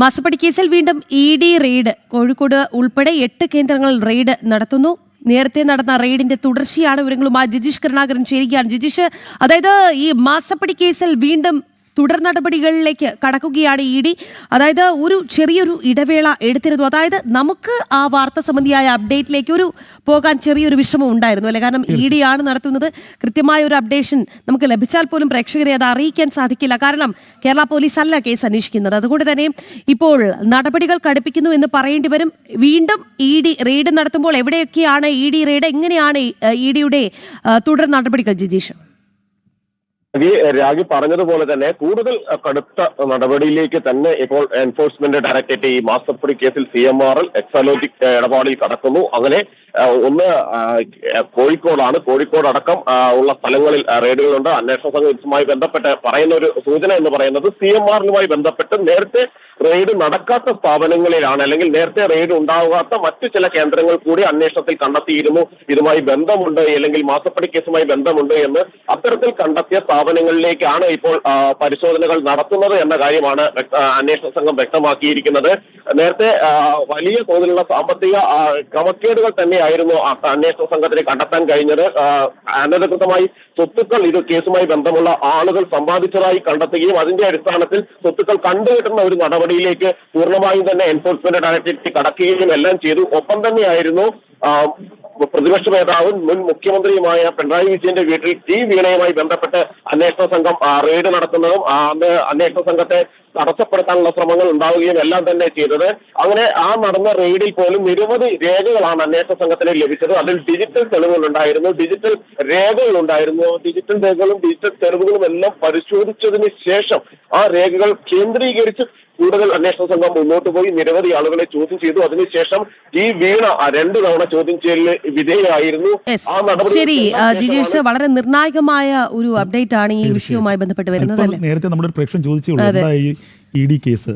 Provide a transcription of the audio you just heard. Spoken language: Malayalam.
മാസപ്പടി കേസിൽ വീണ്ടും ഇ.ഡി. റെയ്ഡ്. കോഴിക്കോട് ഉൾപ്പെടെ 8 കേന്ദ്രങ്ങളിൽ റെയ്ഡ് നടത്തുന്നു. നേരത്തെ നടന്ന റെയ്ഡിന്റെ തുടർച്ചയാണ്. വിവരങ്ങളുമായി ജിജീഷ് കരുണാകരൻ ചേരുകയാണ്. ജിജീഷ്, അതായത് ഈ മാസപ്പടി കേസിൽ വീണ്ടും തുടർ നടപടികളിലേക്ക് കടക്കുകയാണ് ഇ.ഡി. അതായത് ചെറിയൊരു ഇടവേള എടുത്തിരുന്നു. അതായത് നമുക്ക് ആ വാർത്ത സംബന്ധിയായ അപ്ഡേറ്റിലേക്ക് പോകാൻ ചെറിയൊരു വിഷമം ഉണ്ടായിരുന്നു അല്ലെ? കാരണം ഇ.ഡി. ആണ് നടത്തുന്നത്. കൃത്യമായ ഒരു അപ്ഡേഷൻ നമുക്ക് ലഭിച്ചാൽ പോലും പ്രേക്ഷകരെ അത് അറിയിക്കാൻ സാധിക്കില്ല. കാരണം കേരള പോലീസ് അല്ല കേസ് അന്വേഷിക്കുന്നത്. അതുകൊണ്ട് തന്നെ ഇപ്പോൾ നടപടികൾ കടുപ്പിക്കുന്നു എന്ന് പറയേണ്ടി വരും. വീണ്ടും ഇ.ഡി. റെയ്ഡ് നടത്തുമ്പോൾ എവിടെയൊക്കെയാണ് ഇ.ഡി. റെയ്ഡ്? എങ്ങനെയാണ് ഇ.ഡിയുടെ തുടർ നടപടികൾ ജിജീഷ്? രാജു പറഞ്ഞതുപോലെ തന്നെ കൂടുതൽ കടുത്ത നടപടിയിലേക്ക് തന്നെ ഇപ്പോൾ എൻഫോഴ്സ്മെന്റ് ഡയറക്ടറേറ്റ് ഈ മാസപ്പടി കേസിൽ CMRL എക്സാലോജിക് ഇടപാടിൽ കടക്കുന്നു. അങ്ങനെ ഒന്ന് കോഴിക്കോടാണ്. കോഴിക്കോട് അടക്കം ഉള്ള സ്ഥലങ്ങളിൽ റെയ്ഡുകളുണ്ട്. അന്വേഷണ സംഘവുമായി ബന്ധപ്പെട്ട് പറയുന്ന ഒരു സൂചന എന്ന് പറയുന്നത് CMRലുമായി ബന്ധപ്പെട്ട് നേരത്തെ റെയ്ഡ് നടക്കാത്ത സ്ഥാപനങ്ങളിലാണ്, അല്ലെങ്കിൽ നേരത്തെ റെയ്ഡ് ഉണ്ടാകാത്ത മറ്റു ചില കേന്ദ്രങ്ങൾ കൂടി അന്വേഷണത്തിൽ കണ്ടെത്തിയിരുന്നു. ഇതുമായി ബന്ധമുണ്ട്, അല്ലെങ്കിൽ മാസപ്പടി കേസുമായി ബന്ധമുണ്ട് എന്ന് അത്തരത്തിൽ കണ്ടെത്തിയ സ്ഥാപനങ്ങളിലേക്കാണ് ഇപ്പോൾ പരിശോധനകൾ നടത്തുന്നത് എന്ന കാര്യമാണ് അന്വേഷണ സംഘം വ്യക്തമാക്കിയിരിക്കുന്നത്. നേരത്തെ വലിയ തോതിലുള്ള സാമ്പത്തിക ക്രമക്കേടുകൾ തന്നെയായിരുന്നു അന്വേഷണ സംഘത്തിന് കണ്ടെത്താൻ കഴിഞ്ഞത്. അനധികൃതമായി സ്വത്തുക്കൾ ഇത് കേസുമായി ബന്ധമുള്ള ആളുകൾ സമ്പാദിച്ചതായി കണ്ടെത്തുകയും അതിന്റെ അടിസ്ഥാനത്തിൽ സ്വത്തുക്കൾ കണ്ടുകിട്ടുന്ന ഒരു നടപടിയിലേക്ക് പൂർണ്ണമായും തന്നെ എൻഫോഴ്സ്മെന്റ് ഡയറക്ടറേറ്റ് കടക്കുകയും എല്ലാം ചെയ്തു. ഒപ്പം തന്നെയായിരുന്നു പ്രതിപക്ഷ നേതാവും മുൻ മുഖ്യമന്ത്രിയുമായ പിണറായി വിജയന്റെ വീട്ടിൽ വീണയുമായി ബന്ധപ്പെട്ട് അന്വേഷണ സംഘം റെയ്ഡ് നടത്തുന്നതും അന്വേഷണ സംഘത്തെ തടസ്സപ്പെടുത്താനുള്ള ശ്രമങ്ങൾ ഉണ്ടാവുകയും എല്ലാം തന്നെ ചെയ്തത്. അങ്ങനെ നടന്ന റെയ്ഡിൽ പോലും നിരവധി രേഖകളാണ് അന്വേഷണ സംഘത്തിന് ലഭിച്ചത്. അതിൽ ഡിജിറ്റൽ തെളിവുകളുണ്ടായിരുന്നു, ഡിജിറ്റൽ രേഖകളുണ്ടായിരുന്നു. ഡിജിറ്റൽ രേഖകളും ഡിജിറ്റൽ തെളിവുകളും എല്ലാം പരിശോധിച്ചതിന് ശേഷം ആ രേഖകൾ കേന്ദ്രീകരിച്ച് കൂടുതൽ അന്വേഷണ സംഘം മുന്നോട്ട് പോയി നിരവധി ആളുകളെ ചോദ്യം ചെയ്തു. അതിനുശേഷം വീണ 2 തവണ ചോദ്യം ചെയ്യലിന് വിധേയമായിരുന്നു. ശരി ജിജീഷ്, വളരെ നിർണായകമായ ഒരു അപ്ഡേറ്റ് ആണ് ഈ വിഷയവുമായി ബന്ധപ്പെട്ട് വരുന്നത്. നേരത്തെ നമ്മുടെ പ്രേക്ഷകൻ ചോദിച്ചുള്ളൂ ഇ.ഡി. കേസ്.